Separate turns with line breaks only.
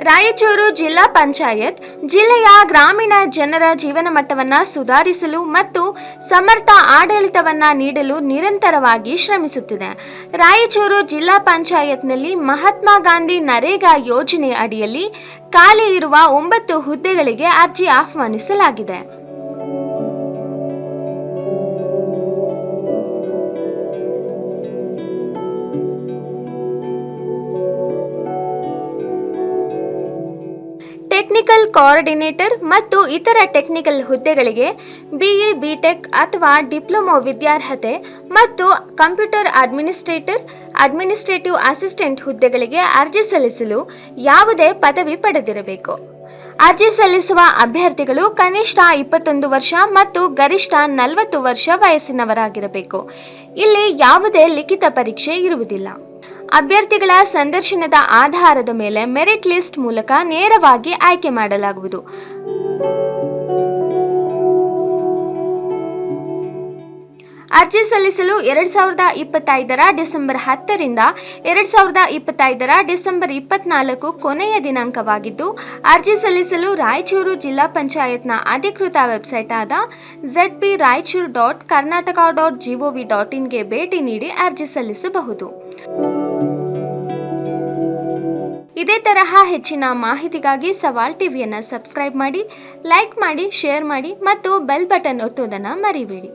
ರಾಯಚೂರು ಜಿಲ್ಲಾ ಪಂಚಾಯತ್ ಜಿಲ್ಲೆಯ ಗ್ರಾಮೀಣ ಜನರ ಜೀವನ ಮಟ್ಟವನ್ನು ಸುಧಾರಿಸಲು ಮತ್ತು ಸಮರ್ಥ ಆಡಳಿತವನ್ನ ನೀಡಲು ನಿರಂತರವಾಗಿ ಶ್ರಮಿಸುತ್ತಿದೆ. ರಾಯಚೂರು ಜಿಲ್ಲಾ ಪಂಚಾಯತ್ನಲ್ಲಿ ಮಹಾತ್ಮ ಗಾಂಧಿ ನರೇಗಾ ಯೋಜನೆ ಅಡಿಯಲ್ಲಿ ಖಾಲಿ ಇರುವ 9 ಹುದ್ದೆಗಳಿಗೆ ಅರ್ಜಿ ಆಹ್ವಾನಿಸಲಾಗಿದೆ. ಟೆಕ್ನಿಕಲ್ ಕೋಆರ್ಡಿನೇಟರ್ ಮತ್ತು ಇತರ ಟೆಕ್ನಿಕಲ್ ಹುದ್ದೆಗಳಿಗೆ BA BTech ಅಥವಾ ಡಿಪ್ಲೊಮಾ ವಿದ್ಯಾರ್ಹತೆ ಮತ್ತು ಕಂಪ್ಯೂಟರ್ ಅಡ್ಮಿನಿಸ್ಟ್ರೇಟಿವ್ ಅಸಿಸ್ಟೆಂಟ್ ಹುದ್ದೆಗಳಿಗೆ ಅರ್ಜಿ ಸಲ್ಲಿಸಲು ಯಾವುದೇ ಪದವಿ ಪಡೆದಿರಬೇಕು. ಅರ್ಜಿ ಸಲ್ಲಿಸುವ ಅಭ್ಯರ್ಥಿಗಳು ಕನಿಷ್ಠ 21 ವರ್ಷ ಮತ್ತು ಗರಿಷ್ಠ 40 ವರ್ಷ ವಯಸ್ಸಿನವರಾಗಿರಬೇಕು. ಇಲ್ಲಿ ಯಾವುದೇ ಲಿಖಿತ ಪರೀಕ್ಷೆ ಇರುವುದಿಲ್ಲ. ಅಭ್ಯರ್ಥಿಗಳ ಸಂದರ್ಶನದ ಆಧಾರದ ಮೇಲೆ ಮೆರಿಟ್ ಲಿಸ್ಟ್ ಮೂಲಕ ನೇರವಾಗಿ ಆಯ್ಕೆ ಮಾಡಲಾಗುವುದು. ಅರ್ಜಿ ಸಲ್ಲಿಸಲು 2025 ಡಿಸೆಂಬರ್ 10 ರಿಂದ 2025 ಡಿಸೆಂಬರ್ 24 ಕೊನೆಯ ದಿನಾಂಕವಾಗಿದ್ದು, ಅರ್ಜಿ ಸಲ್ಲಿಸಲು ರಾಯಚೂರು ಜಿಲ್ಲಾ ಪಂಚಾಯತ್ನ ಅಧಿಕೃತ ವೆಬ್ಸೈಟ್ ಆದ zpraichur.karnataka.gov.in ಗೆ ಭೇಟಿ ನೀಡಿ ಅರ್ಜಿ ಸಲ್ಲಿಸಬಹುದು. ಇದೇ ತರಹ ಹೆಚ್ಚಿನ ಮಾಹಿತಿಗಾಗಿ ಸವಾಲ್ ಟಿವಿಯನ್ನು ಸಬ್ಸ್ಕ್ರೈಬ್ ಮಾಡಿ, ಲೈಕ್ ಮಾಡಿ, ಶೇರ್ ಮಾಡಿ ಮತ್ತು ಬೆಲ್ ಬಟನ್ ಒತ್ತುವುದನ್ನು ಮರಿಬೇಡಿ.